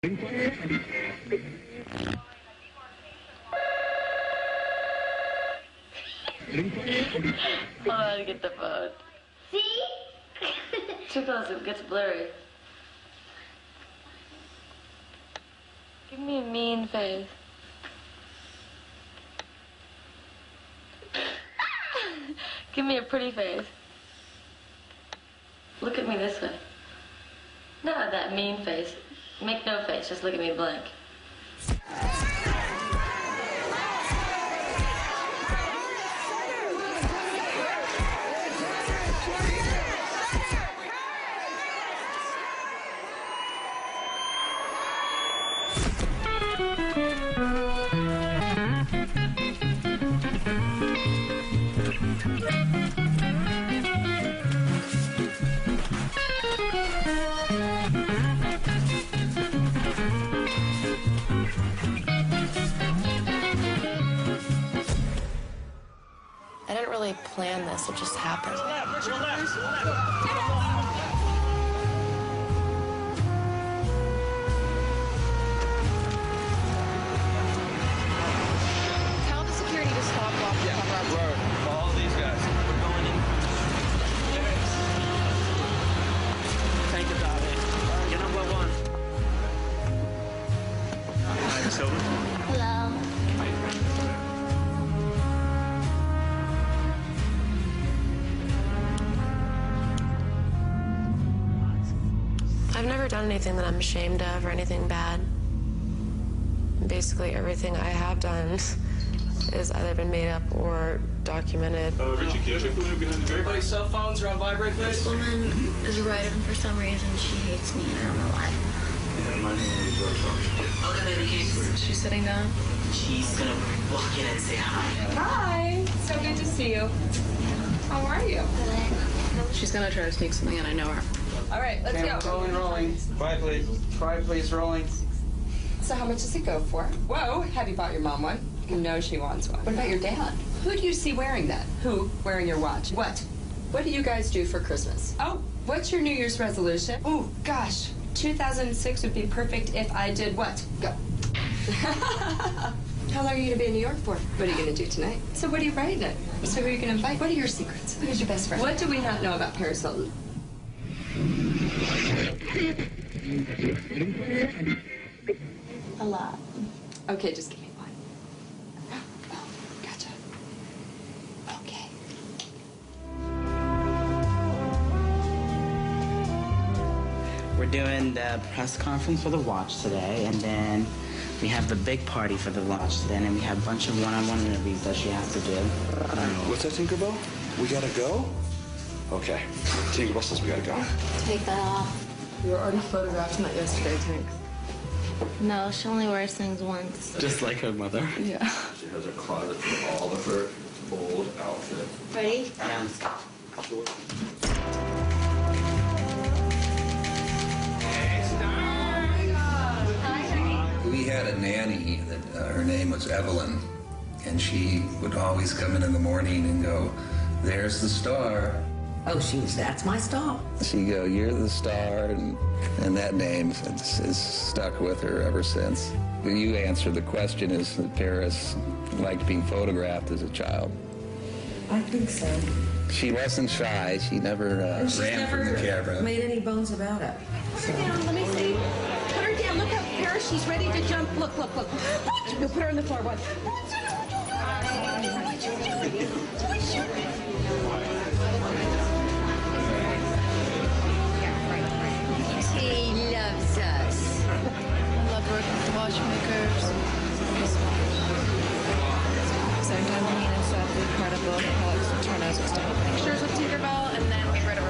Hold on to get the phone. See? Too close, it gets blurry. Give me a mean face. Give me a pretty face. Look at me this way. Not that mean face. Make no face, just look at me blank. I didn't really plan this, it just happened. Tell the security to stop blocking the paparazzi. Road. All these guys. We're going in. Think about it. Get number one. Hi, Miss Hilton. Hello. I've never done anything that I'm ashamed of or anything bad. Basically, everything I have done has either been made up or documented. Everybody's cell phones are on vibrate, please. This woman is a writer, and for some reason she hates me, and I don't know why. Yeah, my name is George. Okay, baby, She's sitting down. she's gonna walk in and say hi. Hi, so good to see you. How are you? She's gonna try to sneak something in, I know her. All right, let's go. Rolling. Quiet, please. Quiet, please. Rolling. So how much does it go for? Whoa, have you bought your mom one? You know she wants one. What about your dad? Who do you see wearing that? Who wearing your watch? What? What do you guys do for Christmas? Oh, what's your New Year's resolution? Oh, gosh, 2006 would be perfect if I did what? Go. How long are you gonna be in New York for? What are you gonna do tonight? So what are you writing it? So who are you gonna invite? What are your secrets? Who's your best friend? What do we not know about Paris Hilton? A lot. Okay, just give me one. Oh, gotcha. Okay. We're doing the press conference for the watch today, and then we have the big party for the launch today, and then we have a bunch of one-on-one interviews that she has to do. What's that, Tinkerbell? We gotta go? Okay. Tinkerbell says we gotta go. Take that off. You were already photographed in that yesterday, Tank. No, she only wears things once. Just like her mother. Yeah. She has a closet for all of her old outfits. Ready? We had a nanny that her name was Evelyn, and she would always come in the morning and go, "There's the star." Oh, that's my star. She'd go, "You're the star," and that name is stuck with her ever since. You answered the question, is that Paris liked being photographed as a child? I think so. She wasn't shy. She never ran from the camera. Made any bones about it. Put her down, let me see. Put her down, look how Paris, she's ready to jump. Look, look, look. No, put her on the floor, what? He loves us. I love working with the watchmakers. Same time, Nina said to be part of both Alex Turner's extended pictures with Tinkerbell, and then get rid of her.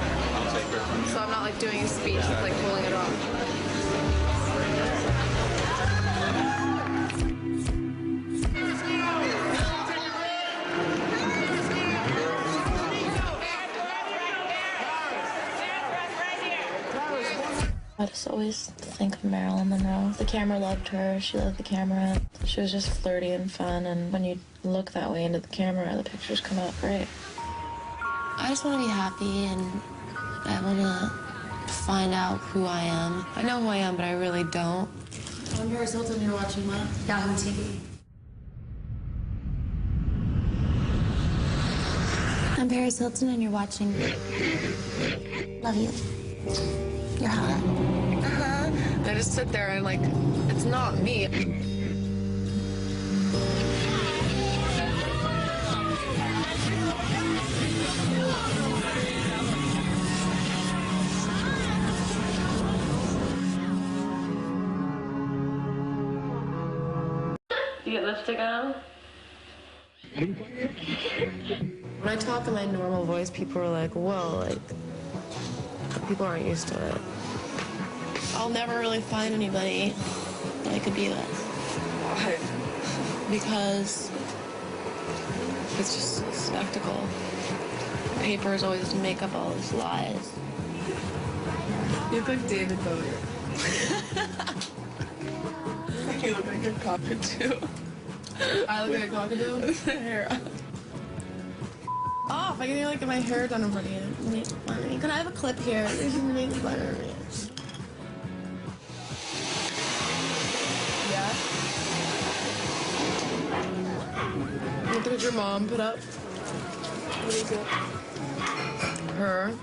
So I'm not like doing a speech, it's like pulling it off. I just always think of Marilyn Monroe. The camera loved her. She loved the camera. She was just flirty and fun, and when you look that way into the camera, the pictures come out great. I just want to be happy and be able to find out who I am. I know who I am, but I really don't. I'm Paris Hilton, you're watching what? Yahoo TV. I'm Paris Hilton and you're watching Love You. You're hot. I just sit there and like, it's not me. You get lipstick on? When I talk in my normal voice, people are like, whoa, like, people aren't used to it. I'll never really find anybody that I could be with. Why? Because it's just a spectacle. Papers always make up all these lies. You look like David Bowie. You look like a cockatoo. I look like a cockatoo? Hair up. Off! I can like get my hair done in front of you. Make fun of me. Can I have a clip here? You can make fun of me. Yeah? What did your mom put up? What is it? Her.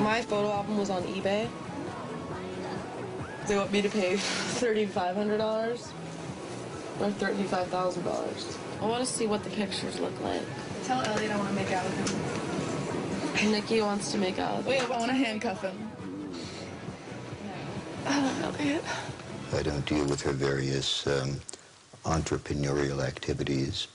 My photo album was on eBay. They want me to pay $3,500 or $35,000. I want to see what the pictures look like. Tell Elliot I want to make out with him. Nikki wants to make out with him. Wait, I want to handcuff him. I don't know yet. I don't deal with her various entrepreneurial activities.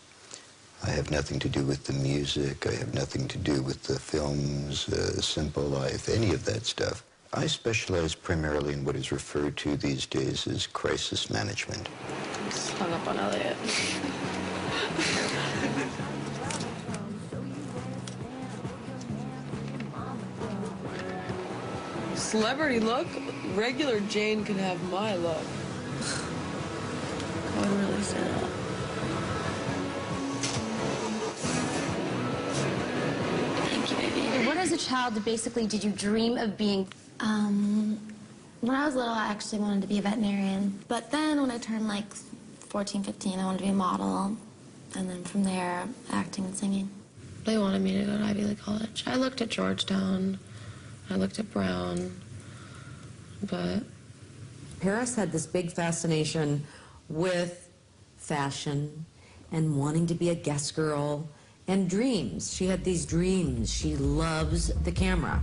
I have nothing to do with the music. I have nothing to do with the films, Simple Life, any of that stuff. I specialize primarily in what is referred to these days as crisis management. I'm just hung up on Elliot. Celebrity look? Regular Jane can have my look. I would really say that. Thank you, baby. What as a child basically did you dream of being? When I was little, I actually wanted to be a veterinarian. But then when I turned like 14, 15, I wanted to be a model. And then from there, acting and singing. They wanted me to go to Ivy League college. I looked at Georgetown. I looked at Brown. But Paris had this big fascination with fashion and wanting to be a guest girl and dreams. She had these dreams. She loves the camera.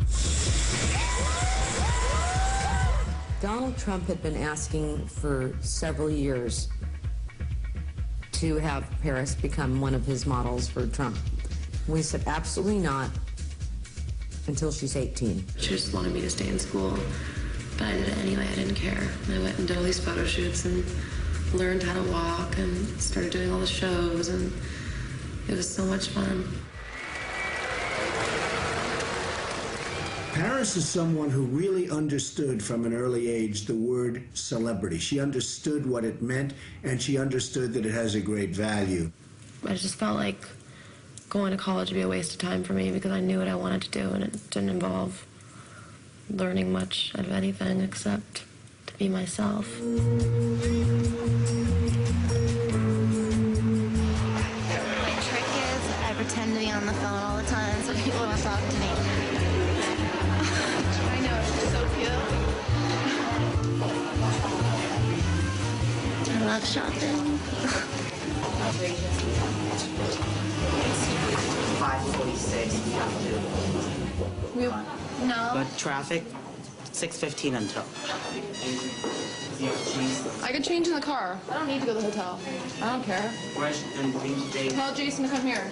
Donald Trump had been asking for several years to have Paris become one of his models for Trump. We said absolutely not until she's 18. she just wanted me to stay in school. But I did it anyway. I didn't care. I went and did all these photo shoots and learned how to walk and started doing all the shows, and it was so much fun. Paris is someone who really understood from an early age the word celebrity. She understood what it meant, and she understood that it has a great value. I just felt like going to college would be a waste of time for me because I knew what I wanted to do, and it didn't involve learning much of anything except to be myself. My trick is I pretend to be on the phone all the time so people don't talk to me. I know, she's so cute. I love shopping. 5:46. No. But traffic, 6:15 until. I could change in the car. I don't need to go to the hotel. I don't care. Tell Jason to come here.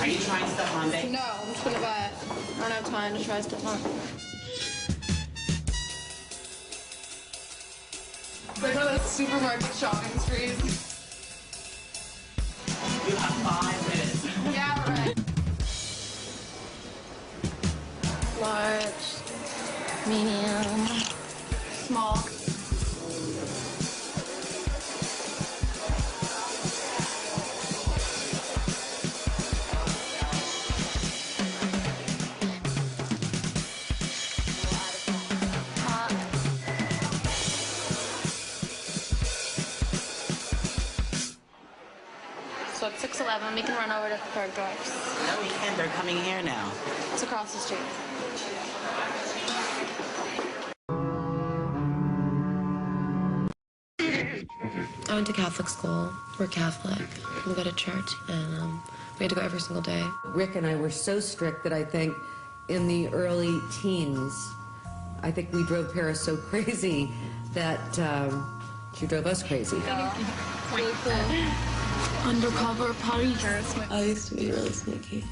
Are you trying stuff on Monday? No, I'm just gonna buy it. I don't have time to try stuff on. It's like one of those supermarket shopping sprees. You have 5 minutes. Yeah, right. Large, medium, Small. so at 6:11 we can run over to the third doors. No, we can't. They're coming here now. It's across the street. I went to Catholic school. We're Catholic. We go to church, and we had to go every single day. Rick and I were so strict that I think in the early teens, I think we drove Paris so crazy that she drove us crazy. Really cool. Undercover party. I used to be really sneaky.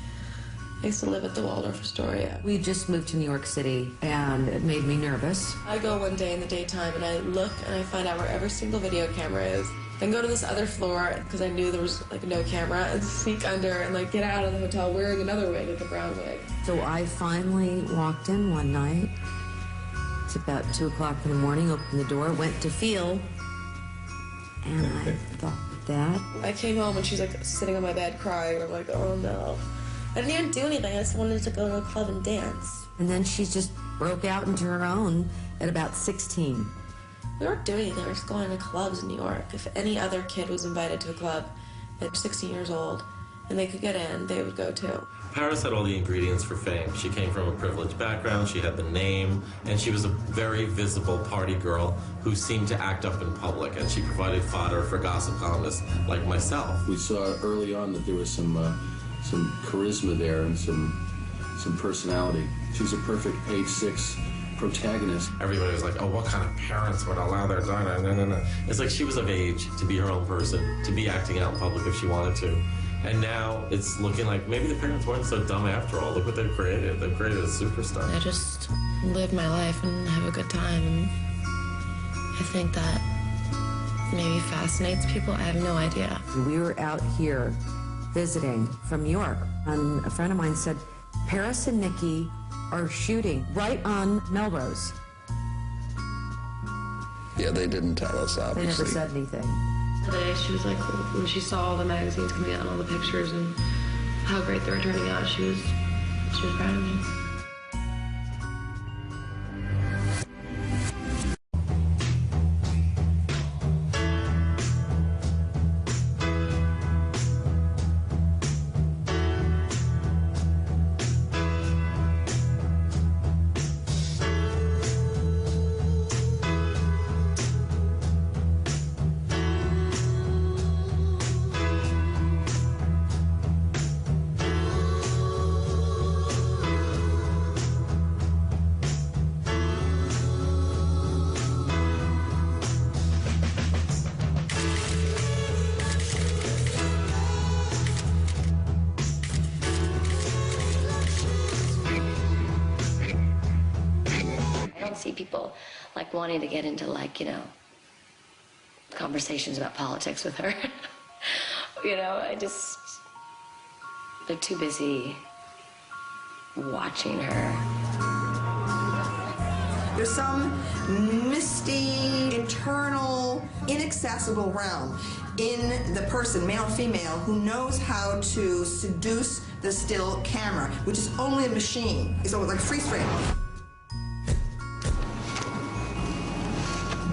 I used to live at the Waldorf Astoria. We just moved to New York City, and it made me nervous. I go one day in the daytime, and I look, and I find out where every single video camera is. Then go to this other floor, because I knew there was, like, no camera, and sneak under and, like, get out of the hotel wearing another wig, like a brown wig. So I finally walked in one night. It's about 2 o'clock in the morning, opened the door, went to feel, and I thought, Dad? I came home, and she's, like, sitting on my bed crying, and I'm like, oh, no. I didn't even do anything. I just wanted to go to a club and dance. And then she just broke out into her own at about 16. We weren't doing anything. We were just going to clubs in New York. If any other kid was invited to a club at 16 years old and they could get in, they would go too. Paris had all the ingredients for fame. She came from a privileged background, she had the name, and she was a very visible party girl who seemed to act up in public, and she provided fodder for gossip columnists like myself. We saw early on that there was some charisma there and some personality. She was a perfect page 6 protagonist. Everybody was like, oh, what kind of parents would allow their daughter? No. It's like she was of age to be her own person, to be acting out in public if she wanted to. And now it's looking like maybe the parents weren't so dumb after all. Look what they've created. They've created a superstar. I just live my life and have a good time, and I think that maybe fascinates people. I have no idea. We were out here visiting from New York, and a friend of mine said, Paris and Nikki are shooting right on Melrose. Yeah, they didn't tell us, obviously. They never said anything. Today, she was like, when she saw all the magazines coming out and all the pictures and how great they were turning out, she was proud of me. See people like wanting to get into, like, you know, conversations about politics with her. You know, they're too busy watching her. There's some misty, internal, inaccessible realm in the person, male or female, who knows how to seduce the still camera, which is only a machine. It's always like freeze frame.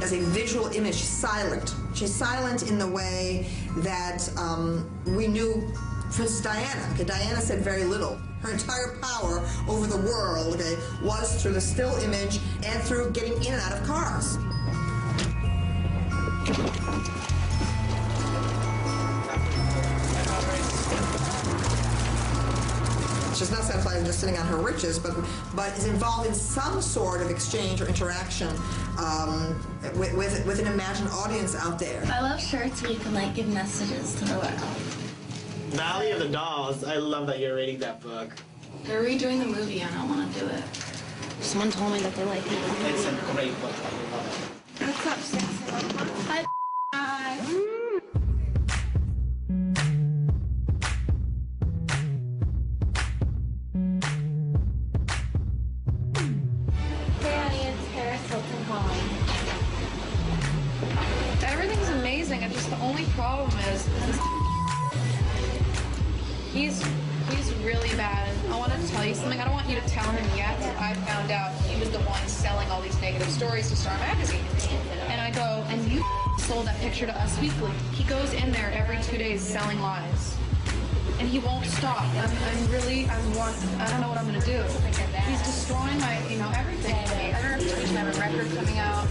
As a visual image, she's silent. She's silent in the way that we knew, for instance, Diana. Okay, Diana said very little. Her entire power over the world, okay, was through the still image and through getting in and out of cars. She's not satisfied with just sitting on her riches, but is involved in some sort of exchange or interaction with an imagined audience out there. I love shirts where you can, like, give messages to the world. Valley of the Dolls. I love that you're reading that book. They're redoing the movie and I want to do it. Someone told me that they like it. It's a great book. I love it. What's up, sexy? Hi. Hey, audience, Paris Hilton calling. Everything's amazing. It's just the only problem is he's really bad. I wanted to tell you something. I don't want you to tell him yet. I found out he was the one selling all these negative stories to Star Magazine. And I go, and you sold that picture to Us Weekly. He goes in there every 2 days selling lies. And he won't stop. I don't know what I'm gonna do. He's destroying my, everything. I don't have to teach him a record coming out.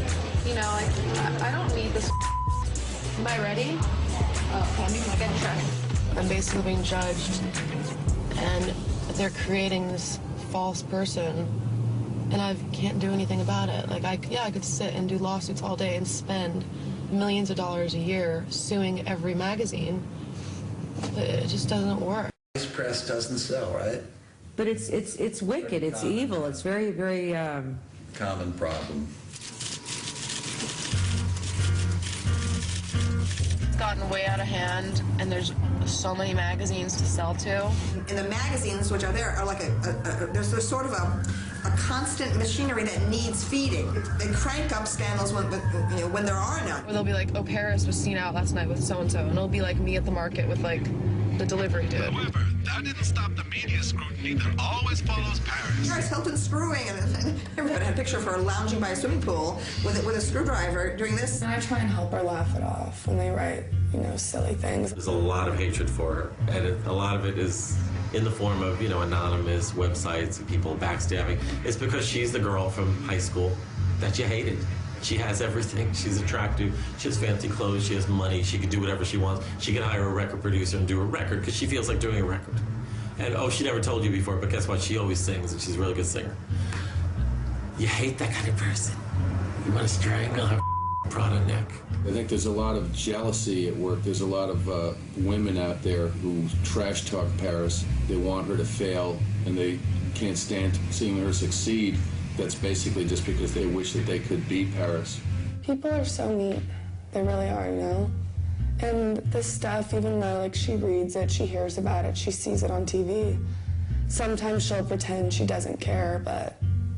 I don't need this. Am I ready? I'm basically being judged, and they're creating this false person, and I can't do anything about it. Like, I could sit and do lawsuits all day and spend millions of dollars a year suing every magazine. It just doesn't work. This press doesn't sell, right? But it's wicked. It's evil. It's very, very common problem. It's gotten way out of hand, and there's so many magazines to sell to. And the magazines, which are there, are like there's sort of a constant machinery that needs feeding. They crank up scandals when there are none. Or they'll be like, oh, Paris was seen out last night with so-and-so, and it'll be like me at the market with like the delivery dude. However, that didn't stop the media scrutiny that always follows Paris. Paris Hilton screwing, and everybody had a picture of her lounging by a swimming pool with a screwdriver doing this. And I try and help her laugh it off when they write, silly things. There's a lot of hatred for her, and a lot of it is in the form of, anonymous websites and people backstabbing. It's because she's the girl from high school that you hated. She has everything. She's attractive. She has fancy clothes. She has money. She can do whatever she wants. She can hire a record producer and do a record because she feels like doing a record. And, she never told you before, but guess what? She always sings, and she's a really good singer. You hate that kind of person. You want to strangle her Prada neck. I think there's a lot of jealousy at work. There's a lot of women out there who trash talk Paris. They want her to fail, and they can't stand seeing her succeed. That's basically just because they wish that they could be Paris. People are so neat. They really are, And this stuff, even though she reads it, she hears about it, she sees it on TV. Sometimes she'll pretend she doesn't care, but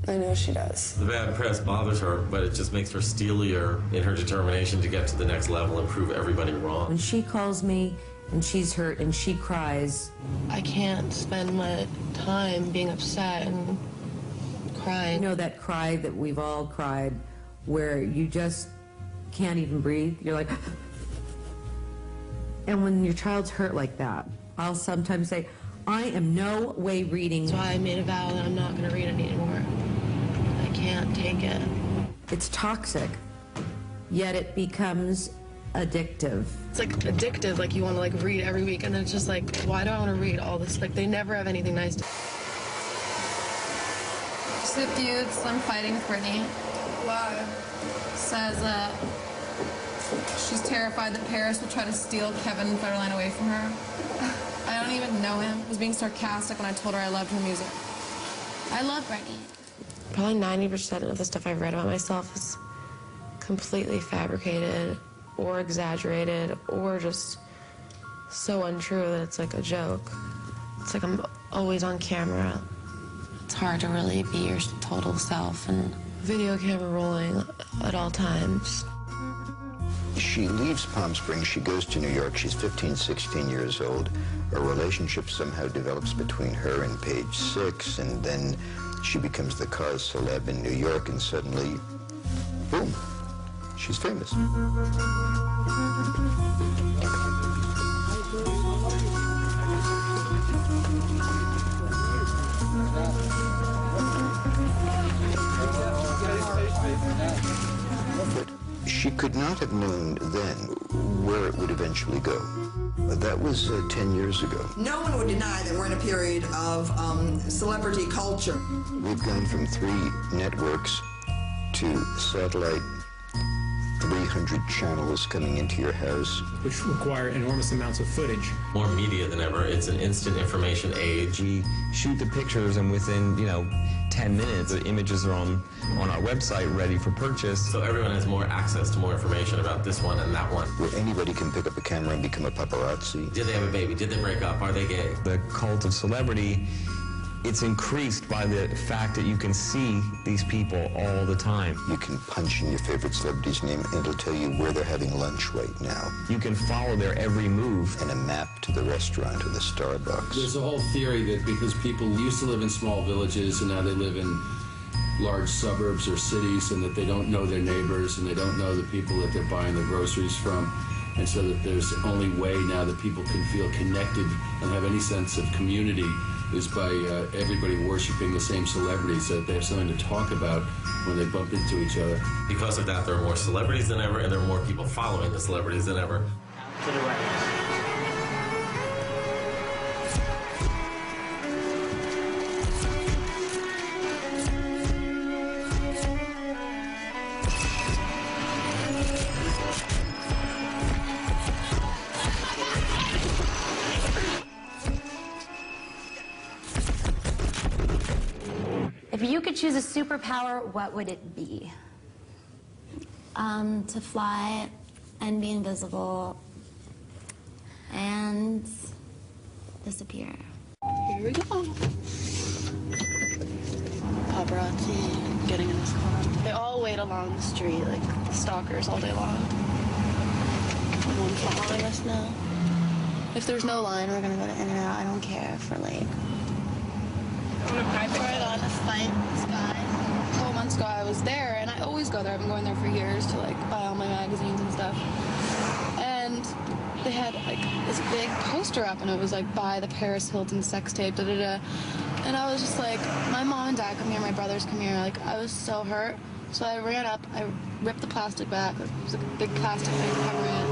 I know she does. The bad press bothers her, but it just makes her steelier in her determination to get to the next level and prove everybody wrong. When she calls me and she's hurt and she cries, I can't spend my time being upset and crying. That cry that we've all cried, where you just can't even breathe. You're like, and when your child's hurt like that, I'll sometimes say, I am no way reading. That's why I made a vow that I'm not going to read it anymore. I can't take it. It's toxic, yet it becomes addictive. It's like addictive, like you want to read every week, and then it's just like, why do I want to read all this? They never have anything nice to. The feud, Slim fighting with Britney. Why? Says that she's terrified that Paris will try to steal Kevin Federline away from her. I don't even know him. I was being sarcastic when I told her I loved her music. I love Britney. Probably 90% of the stuff I've read about myself is completely fabricated or exaggerated or just so untrue that it's like a joke. It's like I'm always on camera. It's hard to really be your total self, and video camera rolling at all times. She leaves Palm Springs, she goes to New York, she's 15, 16 years old. A relationship somehow develops between her and Page Six, and then she becomes the cause celeb in New York, and suddenly, boom, she's famous. But she could not have known then where it would eventually go. That was 10 years ago. No one would deny that we're in a period of celebrity culture. We've gone from 3 networks to satellite, 300 channels coming into your house. Which require enormous amounts of footage. More media than ever. It's an instant information age. We shoot the pictures, and within, 10 minutes, the images are on our website ready for purchase. So everyone has more access to more information about this one and that one. Where anybody can pick up a camera and become a paparazzi. Did they have a baby? Did they break up? Are they gay? The cult of celebrity, it's increased by the fact that you can see these people all the time. You can punch in your favorite celebrity's name and it'll tell you where they're having lunch right now. You can follow their every move. And a map to the restaurant or the Starbucks. There's a whole theory that because people used to live in small villages and now they live in large suburbs or cities, and that they don't know their neighbors and they don't know the people that they're buying their groceries from. And so that there's only way now that people can feel connected and have any sense of community is by everybody worshiping the same celebrities, so that they have something to talk about when they bump into each other. Because of that, there are more celebrities than ever, and there are more people following the celebrities than ever. To the right. If you could choose a superpower, what would it be? To fly and be invisible and disappear. Here we go. Paparazzi getting in this car. They all wait along the street like stalkers all day long. Someone following us now. If there's no line, we're gonna go to In-N-Out. I don't care if we're late. Right on a flight, Sky. A couple months ago, I was there, and I always go there. I've been going there for years to like buy all my magazines and stuff. And they had like this big poster up, and it was like buy the Paris Hilton sex tape, da da da. And I was just like, my mom and dad come here, my brothers come here. Like I was so hurt, so I ran up, I ripped the plastic back. It was like a big plastic thing covering it.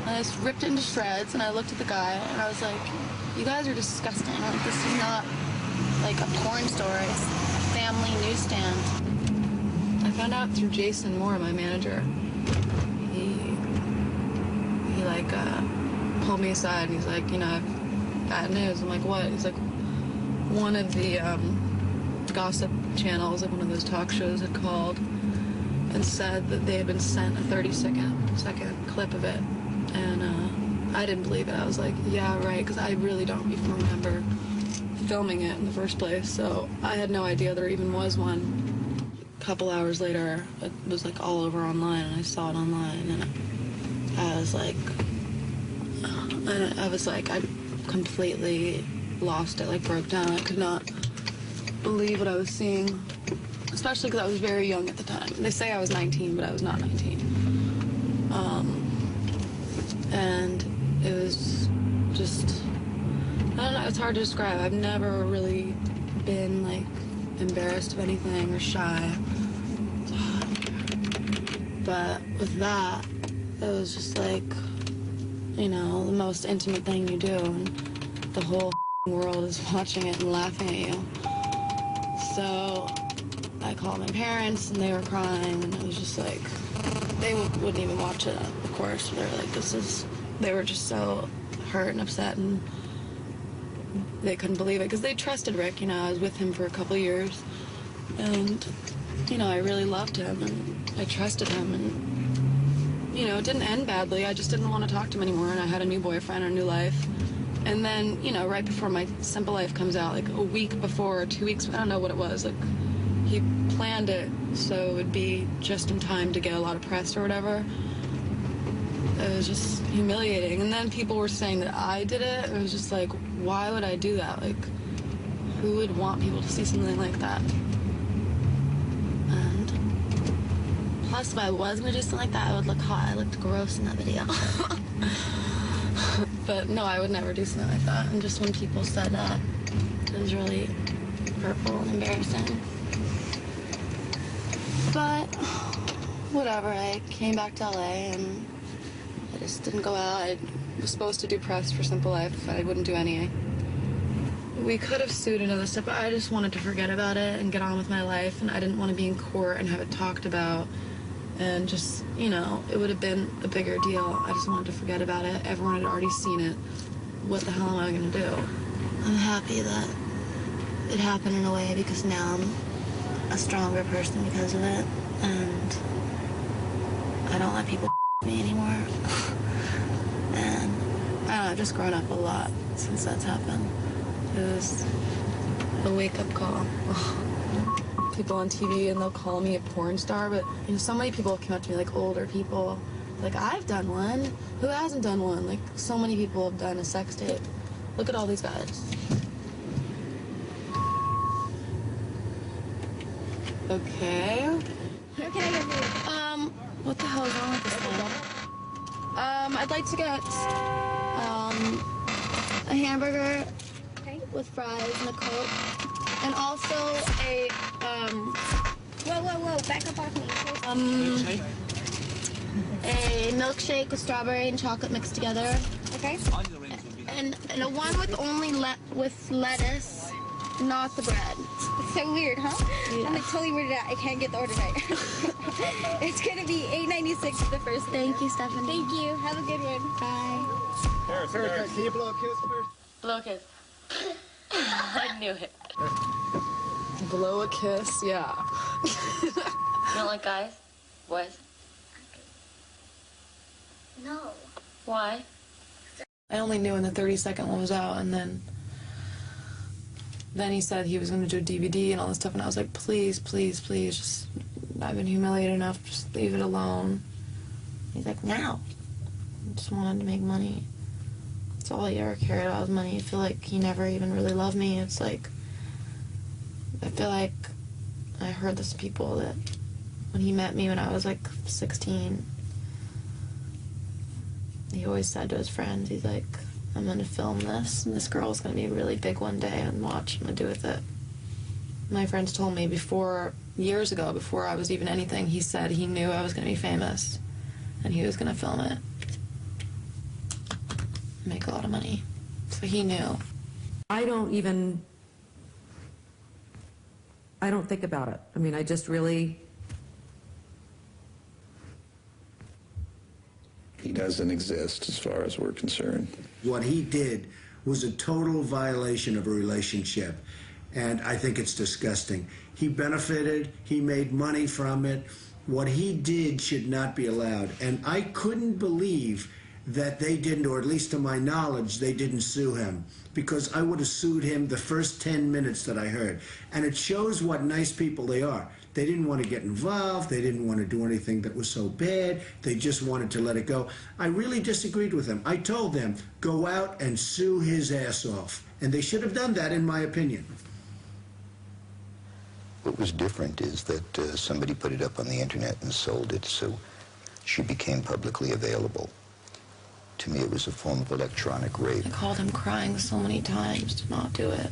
And I just ripped it into shreds, and I looked at the guy, and I was like, you guys are disgusting. Like this is not like a porn store, it's a family newsstand. I found out through Jason Moore, my manager. He like pulled me aside and he's like, you know, I've bad news. I'm like, what? He's like, one of the gossip channels, like one of those talk shows, had called and said that they had been sent a 30-second clip of it. And I didn't believe it. I was like, yeah, right, because I really don't even remember filming it in the first place, so I had no idea there even was one. A couple hours later, it was like all over online, and I saw it online, and I was like, I completely lost it, like broke down. I could not believe what I was seeing, especially because I was very young at the time. They say I was 19, but I was not 19. And it was just, I don't know, it's hard to describe. I've never really been, like, embarrassed of anything or shy. But with that, it was just like, you know, the most intimate thing you do, and the whole world is watching it and laughing at you. So I called my parents, and they were crying, and it was just like, they wouldn't even watch it, of course. They were like, they were just so hurt and upset, and they couldn't believe it, because they trusted Rick. You know, I was with him for a couple years, and, you know, I really loved him, and I trusted him, and, you know, it didn't end badly. I just didn't want to talk to him anymore, and I had a new boyfriend, a new life. And then, you know, right before my Simple Life comes out, like a week before, or 2 weeks, I don't know what it was, like, he planned it so it would be just in time to get a lot of press or whatever. It was just humiliating. And then people were saying that I did it. It was just like, why would I do that? Like, who would want people to see something like that? And plus, if I was going to do something like that, I would look hot. I looked gross in that video. But no, I would never do something like that. And just when people said that, it was really hurtful and embarrassing. But whatever, I came back to LA and I just didn't go out. I was supposed to do press for Simple Life. I wouldn't do any. We could have sued another step, but I just wanted to forget about it and get on with my life, and I didn't want to be in court and have it talked about. And just, you know, it would have been a bigger deal. I just wanted to forget about it. Everyone had already seen it. What the hell am I going to do? I'm happy that it happened in a way, because now I'm a stronger person because of it. And I don't let people me anymore. And I don't know, I've just grown up a lot since that's happened. It was a wake-up call. People on TV, and they'll call me a porn star, but, you know, so many people come up to me, like older people, like, I've done one. Who hasn't done one? Like, so many people have done a sex tape. Look at all these guys. Okay. What can I get for you? What the hell is wrong with this thing? I'd like to get, a hamburger with fries and a Coke. And also a, Whoa, back up off me. a milkshake with strawberry and chocolate mixed together. Okay. And a one with only with lettuce, not the bread. It's so weird, huh? Yeah. I'm like totally weirded out. I can't get the order right. It's gonna be $8.96 for the first. Thank you, Stephanie. Thank you. Have a good one. Bye. Paris, can you blow a kiss first? Blow a kiss. I knew it. Blow a kiss, yeah. You don't like guys? Boys? No. Why? I only knew when the 30-second one was out, and then he said he was going to do a DVD and all this stuff, and I was like, please, please, please, just, I've been humiliated enough, just leave it alone. He's like, no. I just wanted to make money. That's all he ever cared about was money. I feel like he never even really loved me. It's like, I feel like I heard this people that when he met me when I was like 16, he always said to his friends, he's like, I'm going to film this, and this girl's going to be really big one day, and watch what I'm going to do with it. My friends told me years ago, before I was even anything, he said he knew I was going to be famous, and he was going to film it. Make a lot of money. So he knew. I don't think about it. I mean, I just really... He doesn't exist as far as we're concerned. What he did was a total violation of a relationship, and I think it's disgusting. He benefited, he made money from it. What he did should not be allowed, and I couldn't believe that they didn't, or at least to my knowledge, they didn't sue him, because I would have sued him the first 10 minutes that I heard. And it shows what nice people they are. They didn't want to get involved. They didn't want to do anything that was so bad. They just wanted to let it go. I really disagreed with them. I told them, go out and sue his ass off. And they should have done that, in my opinion. What was different is that somebody put it up on the internet and sold it, so she became publicly available. To me, it was a form of electronic rape. I called him crying so many times to not do it.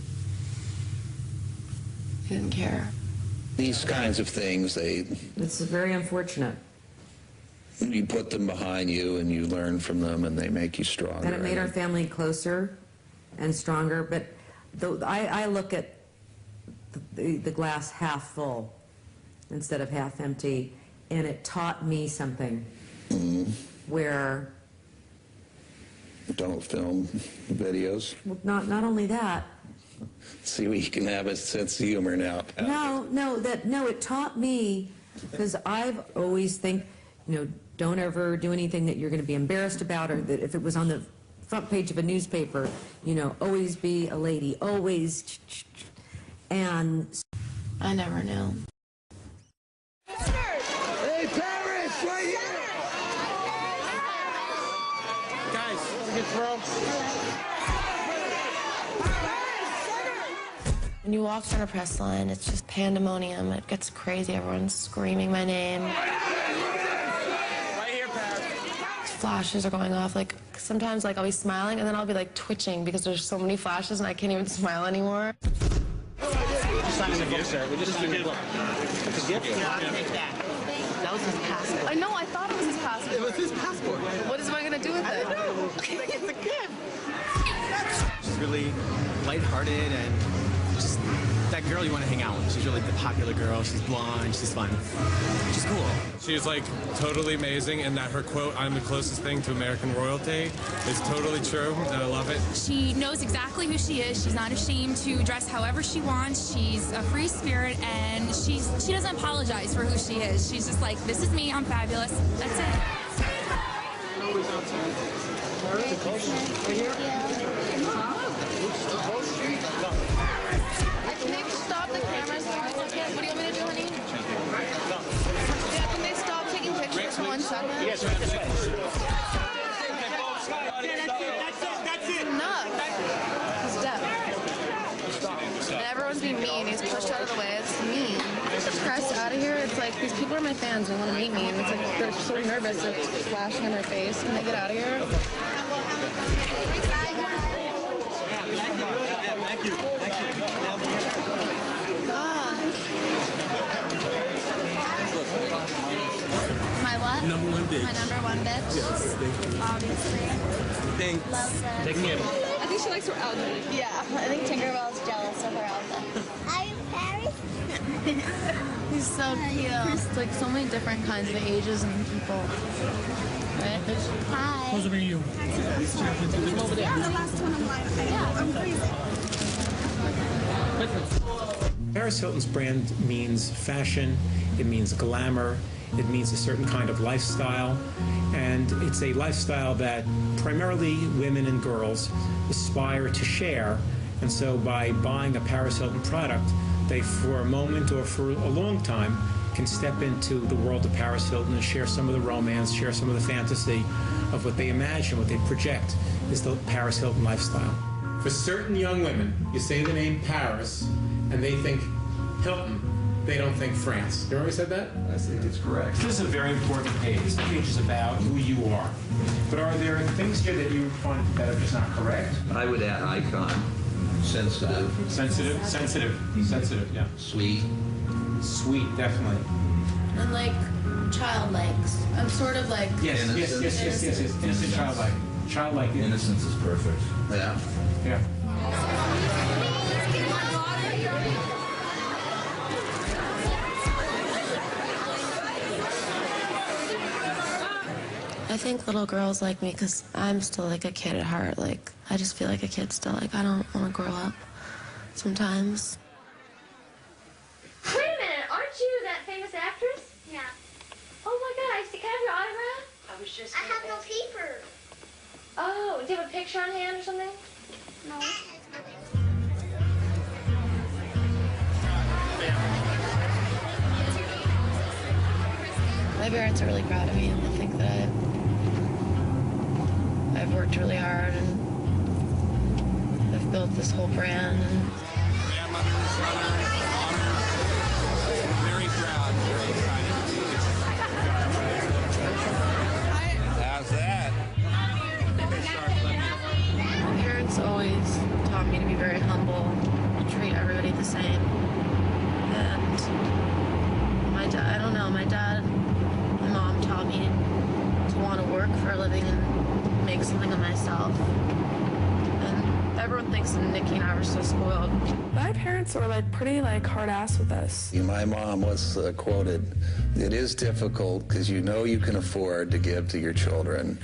He didn't care. These kinds of things, It's very unfortunate. You put them behind you and you learn from them and they make you stronger. And it made our family closer and stronger, but I look at the glass half full instead of half empty, and it taught me something where... Don't film videos. Well, not only that. See, we can have a sense of humor now. No, it taught me, because I've always think, don't ever do anything that you're going to be embarrassed about, or that if it was on the front page of a newspaper, always be a lady, always. And I never knew. Hey, Paris, right here! Guys, good throw. When you walk down a press line, it's just pandemonium. It gets crazy. Everyone's screaming my name. Right here, Paris. Flashes are going off. Like, sometimes, I'll be smiling, and then I'll be, twitching because there's so many flashes, and I can't even smile anymore. Just signing the book, sir. We just signed the book. It's a gift? Yeah, I'll take that. That was his passport. I know, I thought it was his passport. It was his passport. What is I going to do with it? I don't know. It's a gift. She's really lighthearted and just that girl you want to hang out with. She's really the popular girl. She's blonde. She's fun. She's cool. She's totally amazing, and that her quote, "I'm the closest thing to American royalty," is totally true, and I love it. She knows exactly who she is. She's not ashamed to dress however she wants. She's a free spirit, and she doesn't apologize for who she is. She's just like, this is me, I'm fabulous. That's it. Can they stop the cameras for 1 second? What do you want me to do, honey? Yeah, can they stop taking pictures for 1 second? Yes, right this way. That's it. Enough. He's deaf. And everyone's being mean. He's pushed out of the way. It's mean. get the press out of here, it's like these people are my fans and want to meet me, and it's like they're so nervous, they're flashing on their face when they get out of here. Thank you. My what? Number one bitch. My number one bitch? Yes, thank you. Obviously. Thanks. Love that. Take care. I think she likes her outfit. Yeah, I think Tinkerbell's jealous of her outfit. Are you Paris? He's so cute. There's like so many different kinds of ages and people. Right? Hi. Close over to you. Over there. Yeah, the last one I'm like, I'm crazy. Paris Hilton's brand means fashion, it means glamour, it means a certain kind of lifestyle, and it's a lifestyle that primarily women and girls aspire to share. And so by buying a Paris Hilton product, they, for a moment or for a long time, can step into the world of Paris Hilton and share some of the romance, share some of the fantasy of what they imagine, what they project is the Paris Hilton lifestyle. For certain young women, you say the name Paris, and they think Hilton. They don't think France. You already said that? I think it's correct. This is a very important page. This page is about who you are. But are there things here that you find that are just not correct? I would add icon. Sensitive. Sensitive, yeah. Sweet. Sweet, definitely. And like childlike. I'm sort of like Yes. Innocent, childlike. Childlike. Innocence is perfect. Yeah. Yeah. I think little girls like me because I'm still like a kid at heart. Like, I just feel like a kid still. Like, I don't want to grow up sometimes. Wait a minute, aren't you that famous actress? Yeah. Oh my God, can I have your autograph? I was just. I have no paper. Oh, do you have a picture on hand or something? No. My parents are really proud of me, and they think that I've worked really hard and I've built this whole brand. And Very proud. Very excited. How's that? my parents always taught me to be very humble, treat everybody the same. And my dad, I don't know, my mom taught me to want to work for a living and make something of myself. And everyone thinks Nikki and I were so spoiled. My parents were like pretty like hard ass with us. My mom was quoted, "It is difficult because you know you can afford to give to your children,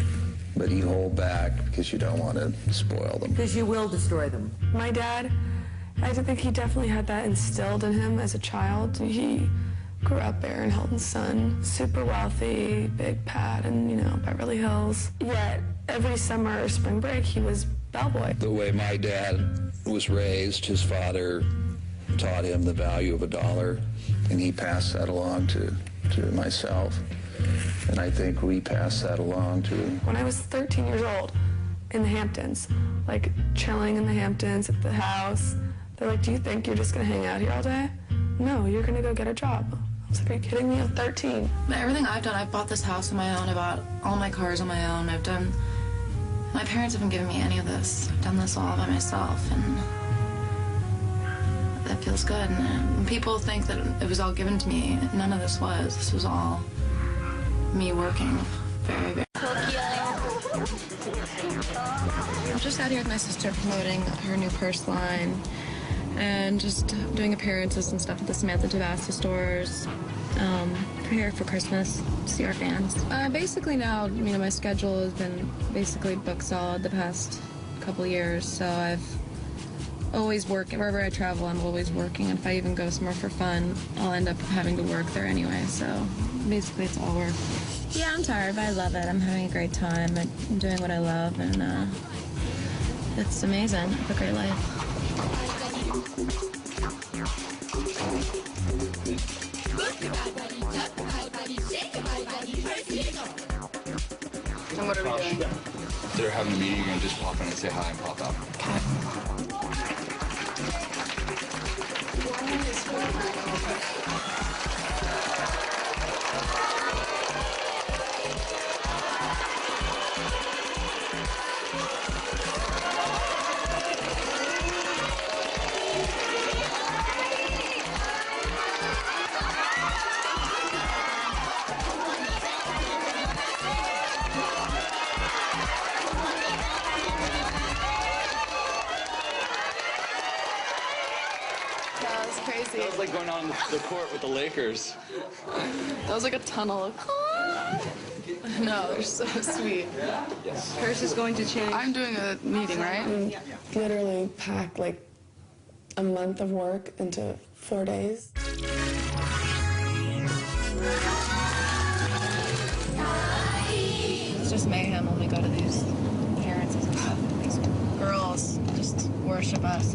but you hold back because you don't want to spoil them." Because you will destroy them. My dad, I think he definitely had that instilled in him as a child. He grew up there in Hilton's son, super wealthy, big pad in, Beverly Hills. Yet every summer or spring break, he was bellboy. The way my dad was raised, his father taught him the value of $1, and he passed that along to myself. And I think we passed that along to... When I was 13 years old, in the Hamptons, like chilling in the Hamptons at the house, they're like, "Do you think you're just gonna hang out here all day? No, you're gonna go get a job." I was like, "Are you kidding me? I'm 13. Everything I've done, I've bought this house on my own, I bought all my cars on my own, my parents haven't given me any of this. I've done this all by myself, and that feels good. And when people think that it was all given to me, none of this was. This was all me working very, very. I'm just out here with my sister promoting her new purse line and just doing appearances and stuff at the Samantha Tabasco stores. We're here for Christmas to see our fans. Basically now, my schedule has been basically booked solid the past couple years, so I've always worked. Wherever I travel, I'm always working. And if I even go somewhere for fun, I'll end up having to work there anyway, so basically it's all work. Yeah, I'm tired, but I love it. I'm having a great time. I'm doing what I love, and it's amazing. I have a great life. And what are we doing? They're having a meeting. You're gonna just pop in and say hi and pop out. Okay. The court with the Lakers. That was like a tunnel. No, they're so sweet. Yes. Paris is going to change. I'm doing a meeting, right? And literally packed like a month of work into 4 days. It's just mayhem when we go to these appearances and stuff. These girls just worship us.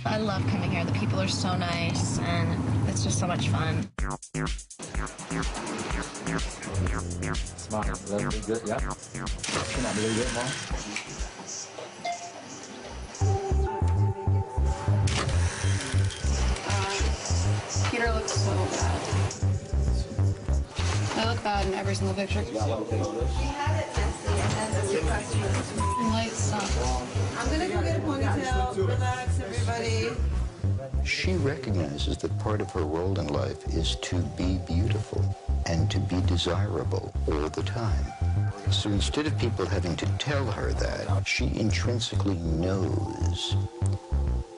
I love coming here. The people are so nice, and it's just so much fun. Smile. That'll be good, yeah? Come on, a little bit more. Peter looks so bad. I look bad in every single picture. Light stuff. I'm gonna go get a ponytail. Relax, everybody. She recognizes that part of her role in life is to be beautiful and to be desirable all the time. So instead of people having to tell her that, she intrinsically knows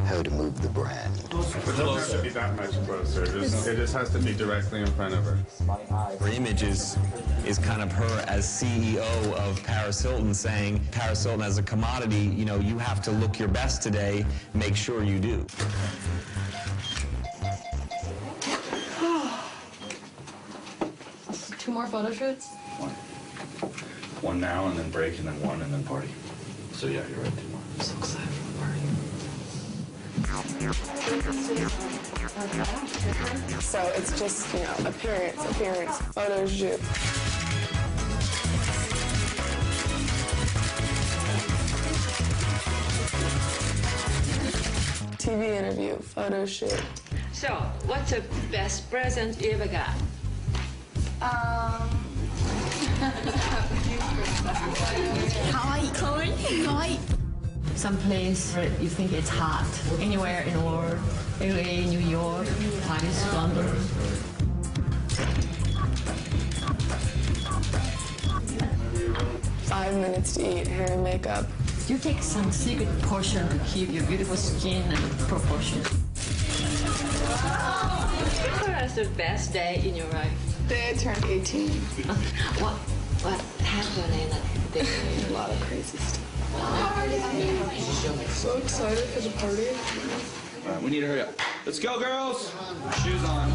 how to move the brand. It doesn't have to be that much closer. It just has to be directly in front of her. Her image is kind of her as CEO of Paris Hilton, saying Paris Hilton as a commodity, you know, you have to look your best today, make sure you do. Two more photo shoots? One now, and then break, and then one, and then party. So yeah, you're right, 2 more. I'm so excited for the party. So it's just, you know, appearance, photo shoot. TV interview, photo shoot. So, what's the best present you ever got? Some place where you think it's hot. Anywhere in the world. LA, New York, Paris, London. Five minutes to eat, hair and makeup. You take some secret portion to keep your beautiful skin and proportion. What was the best day in your life? The day I turned 18. What happened in that day? A lot of crazy stuff. So excited for the party. All right, we need to hurry up. Let's go, girls! Shoes on.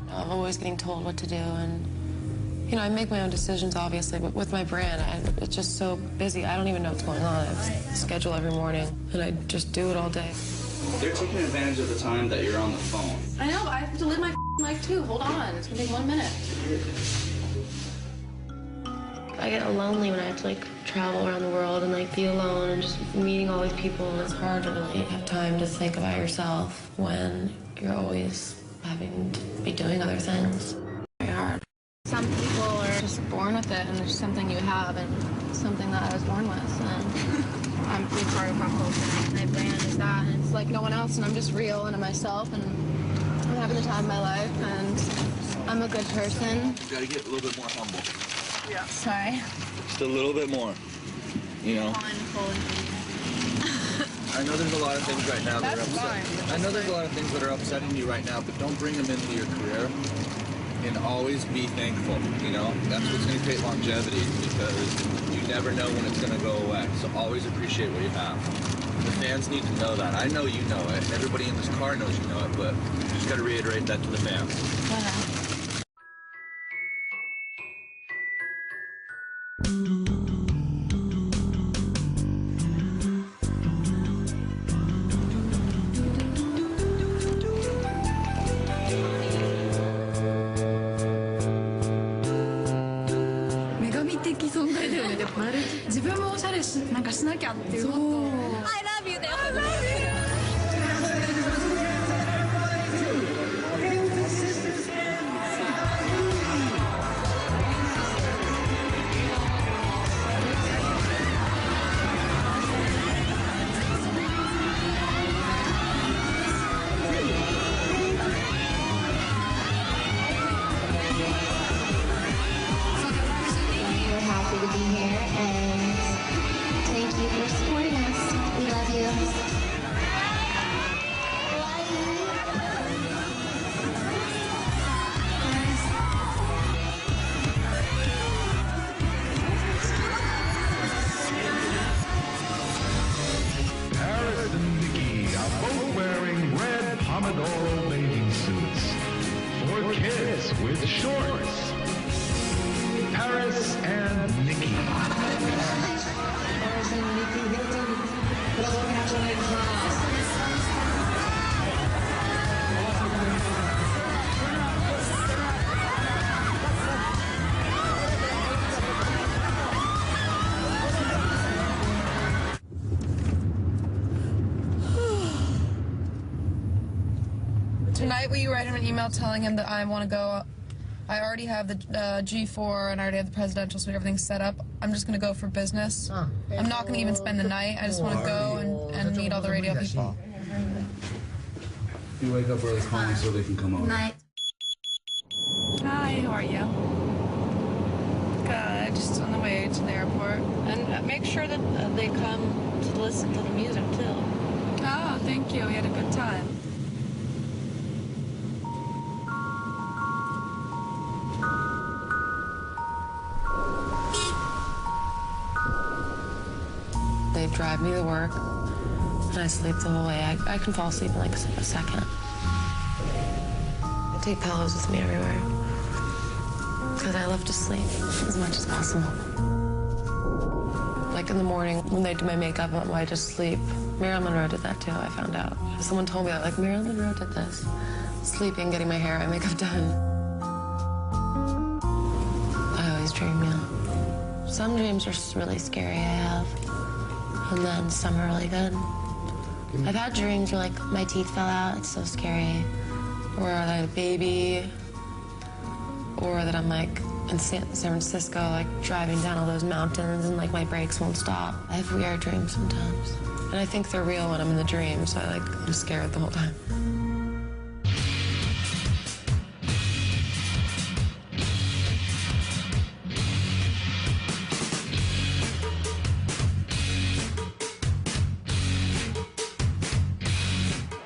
I'm always getting told what to do, and you know, I make my own decisions, obviously, but with my brand, it's just so busy. I don't even know what's going on. I have a schedule every morning, and I just do it all day. They're taking advantage of the time that you're on the phone. I know, but I have to live my life too. Hold on, it's gonna take 1 minute. I get lonely when I have to like travel around the world and like be alone and just meeting all these people, and it's hard to really have time to think about yourself when you're always having to be doing other things. Very hard. Some people are just born with it, and there's something you have and something that I was born with, and I'm pretty part of pop culture. My brand is that, and it's like no one else, and I'm just real and I'm myself, and I'm having the time of my life, and I'm a good person. You gotta get a little bit more humble. Yeah. Sorry. Just a little bit more, you know? I know there's a lot of things right now that are upsetting. I know there's a lot of things that are upsetting you right now, but don't bring them into your career. And always be thankful, you know? That's what's going to create longevity, because you never know when it's going to go away. So always appreciate what you have. The fans need to know that. I know you know it. Everybody in this car knows you know it, but you just got to reiterate that to the fans. I love you. I love you. will you write him an email telling him that I want to go? I already have the G4 and I already have the presidential suite. Everything's set up. I'm just going to go for business. I'm not going to even spend the night. I just want to go and meet all the radio people. You wake up early, call me so they can come over. Night. Hi, how are you? Good, just on the way to the airport. And make sure that they come to listen to the music, too. Oh, thank you. We had a good time. They drive me to work, and I sleep the whole way. I can fall asleep in like a second. I take pillows with me everywhere, because I love to sleep as much as possible. Like in the morning, when they do my makeup, I just sleep. Marilyn Monroe did that too, I found out. Someone told me that, like, Marilyn Monroe did this. Sleeping, getting my hair and makeup done. I always dream, yeah. Some dreams are really scary, I have. And then some are really good. I've had dreams where, like, my teeth fell out. It's so scary. Or that I'm a baby. Or that I'm, like, in San Francisco, like, driving down all those mountains and, like, my brakes won't stop. I have weird dreams sometimes. And I think they're real when I'm in the dream, so, I'm scared the whole time.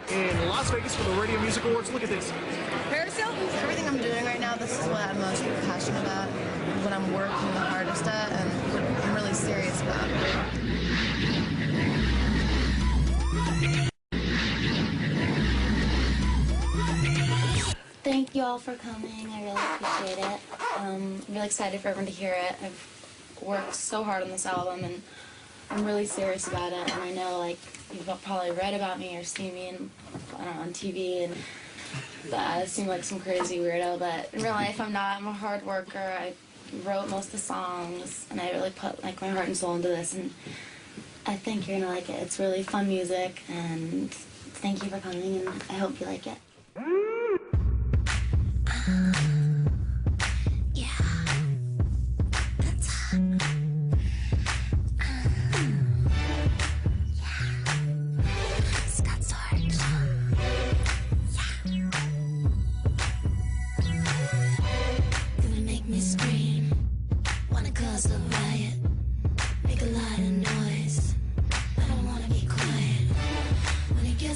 In Las Vegas for the Radio Music Awards. Look at this. Paris Hilton. Everything I'm doing right now, this is what I'm most passionate about, what I'm working the hardest at, and what I'm really serious about. Thank you all for coming. I really appreciate it. I'm really excited for everyone to hear it. I've worked so hard on this album, and I'm really serious about it. And I know, like, you've probably read about me or seen me on TV, and that I seem like some crazy weirdo, but in real life I'm not. I'm a hard worker. I wrote most of the songs, and I really put, like, my heart and soul into this, and I think you're gonna like it. It's really fun music, and thank you for coming, and I hope you like it.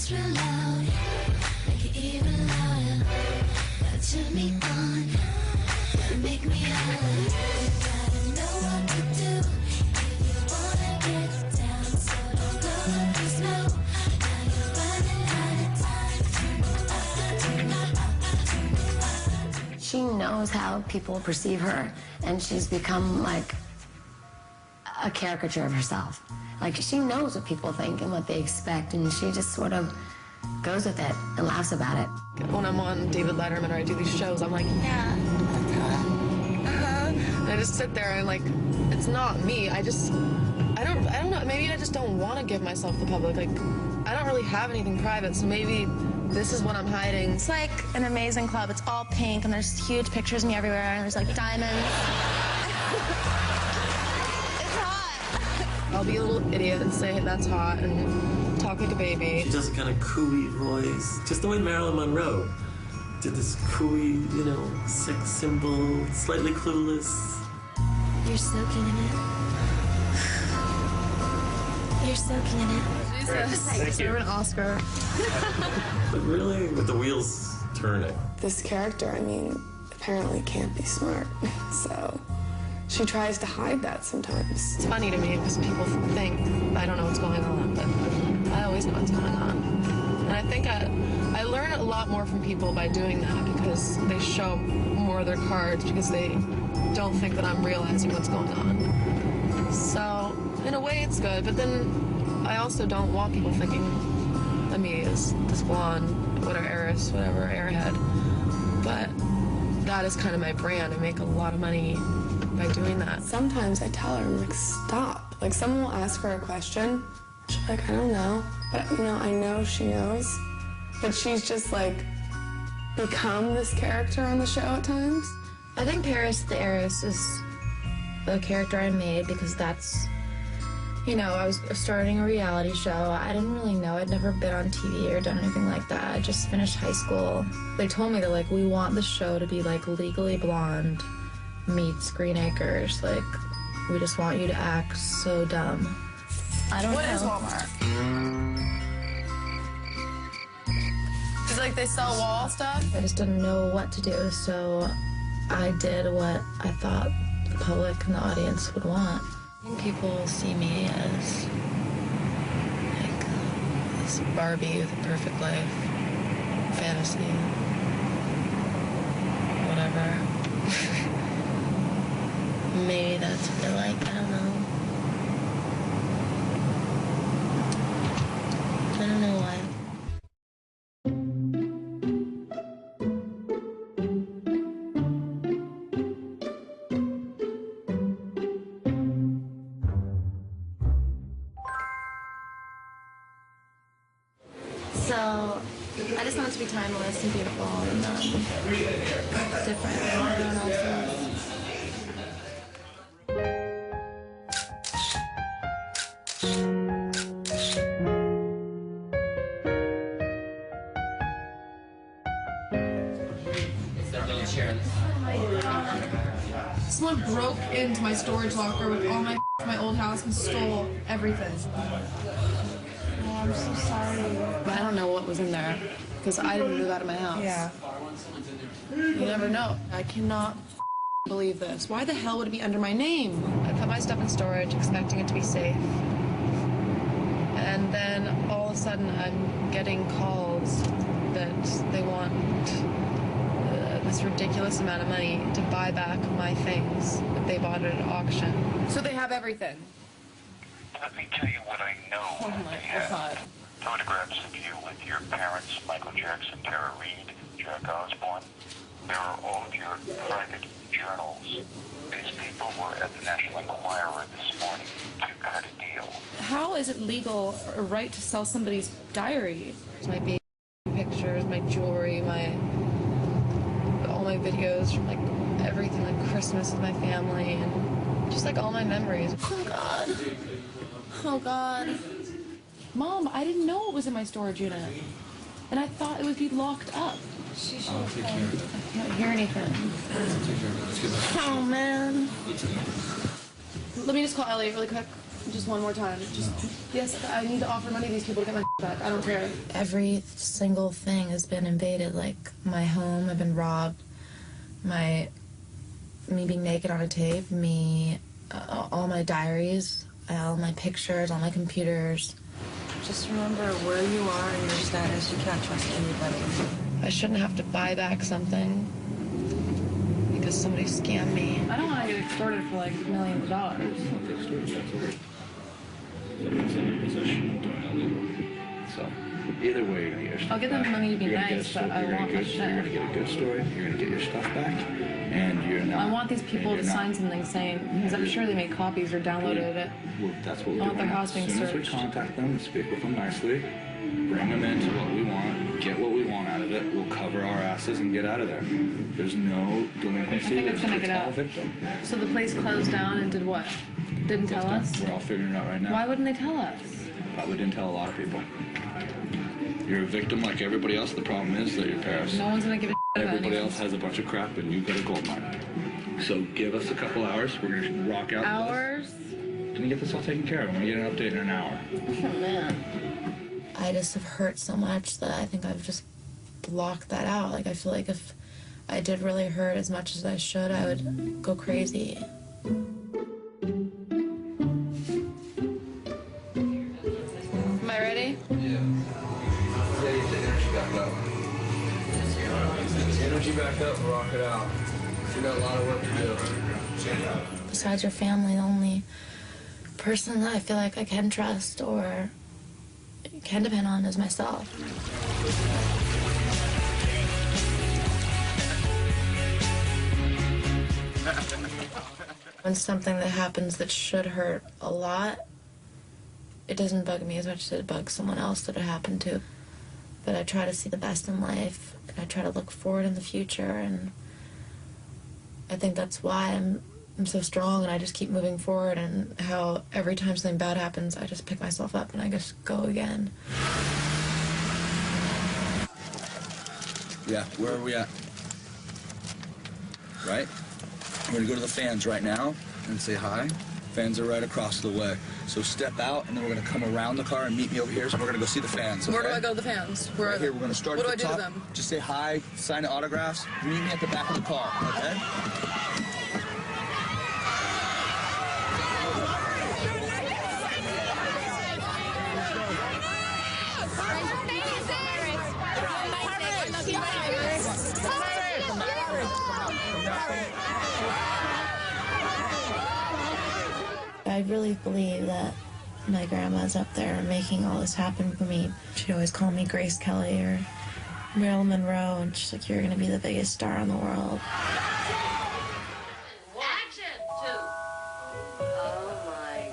Real loud, make it even louder. Gotta turn me on, gotta make me holler. Gotta know what to do if you wanna get down. So don't blow up the snow. Now you're running out of time. She knows how people perceive her, and she's become like a caricature of herself. Like, she knows what people think and what they expect, and she just sort of goes with it and laughs about it. When I'm on David Letterman or I do these shows, I'm like, yeah, and I just sit there and, like, it's not me. I don't know, maybe I just don't want to give myself to the public. Like, I don't really have anything private, so maybe this is what I'm hiding. It's like an amazing club. It's all pink, and there's huge pictures of me everywhere, and there's, like, diamonds. I'll be a little idiot and say that's hot and talk like a baby. She does a kind of cooey voice, just the way Marilyn Monroe did this cooey, sex symbol, slightly clueless. You're soaking in it. You're soaking in it. Jesus. Thank you. You're an Oscar. But really, with the wheels turning. This character, apparently can't be smart, so she tries to hide that sometimes. It's funny to me because people think I don't know what's going on, but I always know what's going on. And I think I learn a lot more from people by doing that, because they show more of their cards because they don't think that I'm realizing what's going on. So in a way it's good, but then I also don't want people thinking of me as this blonde, whatever, heiress, whatever, airhead. But that is kind of my brand. I make a lot of money by doing that. Sometimes I tell her, I'm like, stop. Like, someone will ask her a question. She'll be like, I don't know. But, I know she knows. But she's just like, become this character on the show at times? I think Paris the Heiress is the character I made because that's, you know, I was starting a reality show. I didn't really know. I'd never been on TV or done anything like that. I just finished high school. They told me that, like, we want the show to be, like, Legally Blonde meets Green Acres. Like, we just want you to act so dumb. I don't know. What is Walmart? Is like they sell wall stuff? I just didn't know what to do, so I did what I thought the public and the audience would want. I think people see me as like this Barbie with a perfect life, fantasy, whatever. Maybe that's what they like, I don't know. I don't know why. So, I just want it to be timeless and beautiful and different than everyone else's. Someone broke into my storage locker with all my my old house and stole everything. Oh, I'm so sorry. I don't know what was in there because I didn't move out of my house. Yeah. You never know. I cannot believe this. Why the hell would it be under my name? I put my stuff in storage, expecting it to be safe. And then all of a sudden I'm getting calls that they want this ridiculous amount of money to buy back my things that they bought at an auction. So they have everything. Let me tell you what I know. Oh my They have God. photographs of you with your parents, Michael Jackson, Tara Reid, Jack Osbourne. There are all of your private journals. These people were at the National Enquirer this morning to cut a deal. How is it legal or right to sell somebody's diary? My baby pictures, my jewelry, all my videos from like everything, like Christmas with my family, and just like all my memories. Oh God. Oh God. Mom, I didn't know it was in my storage unit. And I thought it would be locked up. I'll take care of it. I can't hear anything. I'll take care of it. Let's get back. Oh man. Let me just call Elliot really quick. Just one more time. Yes, I need to offer money to these people to get my back. I don't care. Every single thing has been invaded. Like my home, I've been robbed. Me being naked on a tape. All my diaries, all my pictures, all my computers. Just remember where you are and your status. You can't trust anybody. I shouldn't have to buy back something because somebody scammed me. I don't want to get extorted for like millions of dollars. So, either way, you're gonna get your stuff I'll get them back. money to be You're gonna nice, get a but I story- want my You're shit. gonna get a good story. You're gonna get your stuff back, and you're not. I want these people to sign something saying, because I'm sure they made copies or downloaded it. Well, that's what we're I want doing. their house being As soon as we searched. contact them, speak with them nicely, bring them into what we want, get what we want out of it. We'll cover our asses and get out of there. There's no delinquency. I think it's gonna get all out. victim. So the place closed down and did what? Didn't tell us? We're all figuring it out right now. Why wouldn't they tell us? Probably didn't tell a lot of people. You're a victim like everybody else. The problem is that you're Paris. No one's gonna give a shit about Everybody anyone. else has a bunch of crap, and you've got a gold mine. So give us a couple hours. We're gonna rock out. Hours? Can you get this all taken care of? I'm gonna get an update in an hour. Oh man. I just have hurt so much that I think I've just blocked that out. Like I feel like if I did really hurt as much as I should, I would go crazy. Am I ready? Energy back up and rock it out. You got a lot of work to do. Besides your family, the only person that I feel like I can trust or can depend on is myself. When something that happens that should hurt a lot, it doesn't bug me as much as it bugs someone else that it happened to. But I try to see the best in life, and I try to look forward in the future, and I think that's why I'm so strong, and I just keep moving forward, and how every time something bad happens, I just pick myself up and I just go again. Yeah, where are we at? Right? We're gonna go to the fans right now and say hi. Fans are right across the way. So step out, and then we're gonna come around the car and meet me over here. So we're gonna go see the fans. Okay? Where do I go to the fans? Where right are here. they? We're gonna start What at the do I top. do to them? Just say hi, sign the autographs. Meet me at the back of the car. Okay? I really believe that my grandma's up there making all this happen for me. She'd always call me Grace Kelly or Marilyn Monroe, and she's like, you're gonna be the biggest star in the world.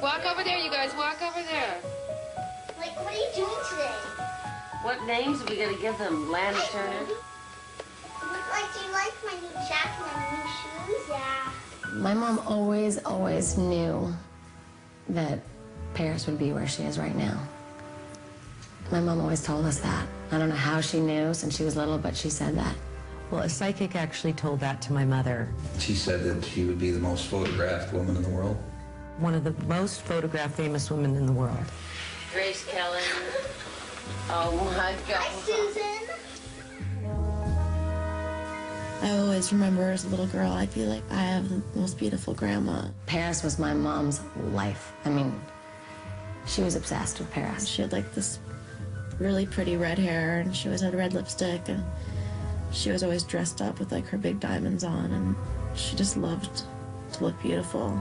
Walk over there, you guys. Walk over there. Like, what are you doing today? What names are we going to give them? Lana Turner? Like, do you like my new jacket and my new shoes? Yeah. My mom always knew that Paris would be where she is right now. My mom always told us that. I don't know how she knew since she was little, but she said that. Well, a psychic actually told that to my mother. She said that she would be the most photographed woman in the world. One of the most photographed famous women in the world. Grace Kelly. Oh my God. Hi, Susan. I always remember as a little girl, I'd be like, I have the most beautiful grandma. Paris was my mom's life. I mean, she was obsessed with Paris. She had like this really pretty red hair, and she always had red lipstick, and she was always dressed up with like her big diamonds on, and she just loved to look beautiful.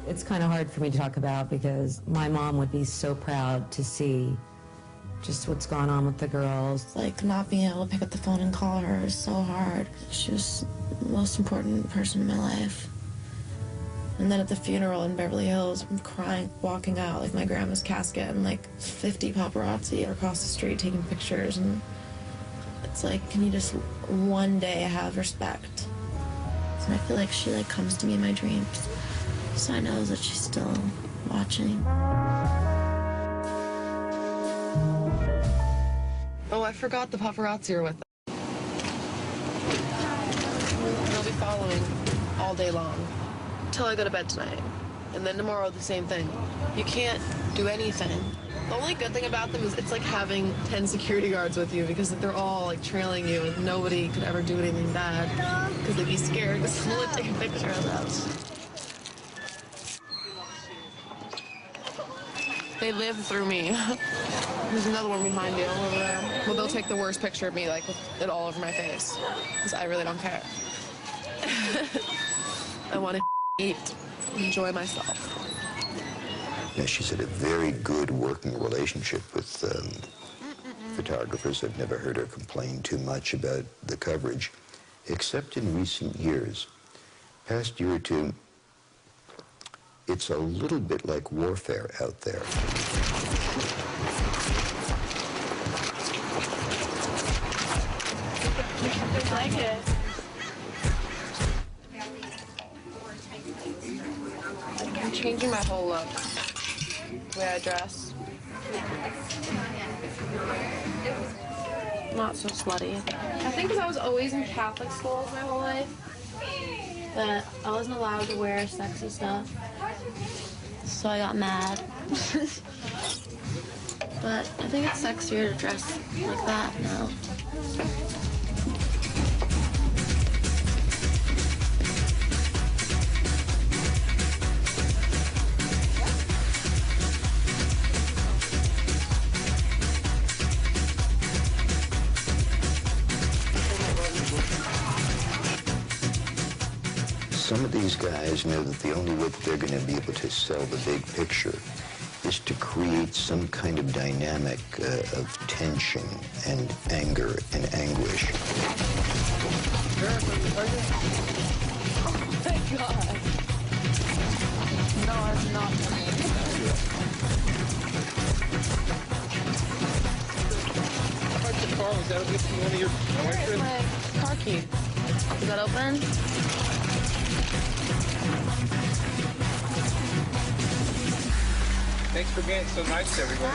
It's kind of hard for me to talk about because my mom would be so proud to see just what's gone on with the girls. Like, not being able to pick up the phone and call her is so hard. She was the most important person in my life. And then at the funeral in Beverly Hills, I'm crying, walking out, like my grandma's casket, and like 50 paparazzi across the street taking pictures. And it's like, can you just one day have respect? And I feel like she like comes to me in my dreams, so I know that she's still watching. Oh, I forgot the paparazzi are with them. They'll be following all day long until I go to bed tonight. And then tomorrow, the same thing. You can't do anything. The only good thing about them is it's like having 10 security guards with you, because they're all like trailing you, and nobody could ever do anything bad because they'd be scared because someone would take a picture of them. They live through me. There's another one behind you over there. Well, they'll take the worst picture of me, like with it all over my face, because I really don't care. I want to eat, enjoy myself. Yeah, she's had a very good working relationship with photographers. I've never heard her complain too much about the coverage, except in recent years. Past year or two, it's a little bit like warfare out there. I like it. I'm changing my whole look. The way I dress. Not so slutty. I think because I was always in Catholic schools my whole life, that I wasn't allowed to wear sexy stuff. So I got mad. But I think it's sexier to dress like that now. Some of these guys know that the only way that they're going to be able to sell the big picture is to create some kind of dynamic of tension and anger and anguish. Thank God. No, it's not. car? Was that a gift from one of your boyfriends? My car key. Is that open? Thanks for being so nice to everybody.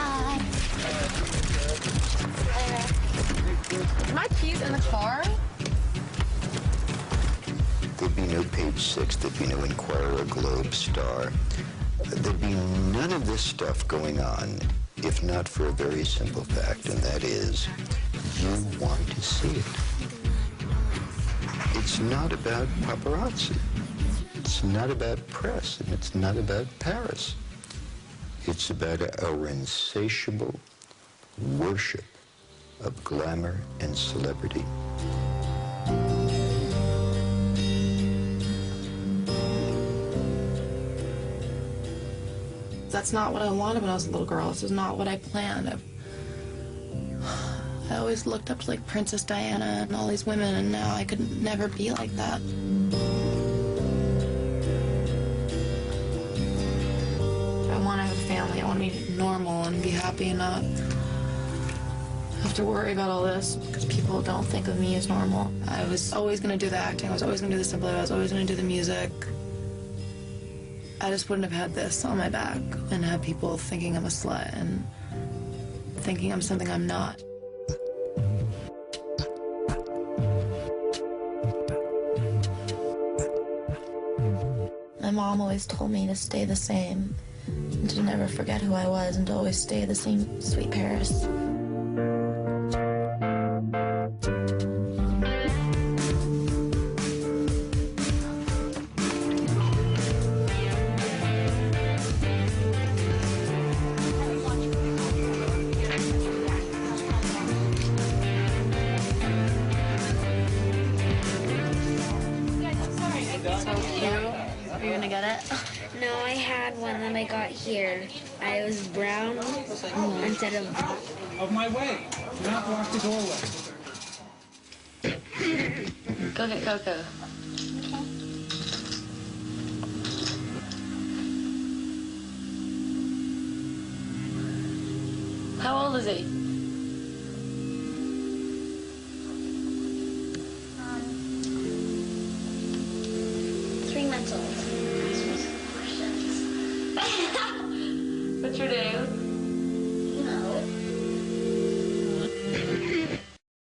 Are my keys in the car? There'd be no Page 6, there'd be no Inquirer, Globe, Star. There'd be none of this stuff going on if not for a very simple fact, and that is, you want to see it. It's not about paparazzi. It's not about press, and it's not about Paris. It's about our insatiable worship of glamour and celebrity. That's not what I wanted when I was a little girl. This is not what I planned. I always looked up to like Princess Diana and all these women, and now I could never be like that. I want to have a family. I want to be normal and be happy and not have to worry about all this because people don't think of me as normal. I was always going to do the acting. I was always going to do the simpler. I was always going to do the music. I just wouldn't have had this on my back and have people thinking I'm a slut and thinking I'm something I'm not. My mom always told me to stay the same, and to never forget who I was, and to always stay the same sweet Paris. No, I had one that I got here. I was brown instead of black. Of my way. Do not block the doorway. Go get Coco. How old is he? 3 months old.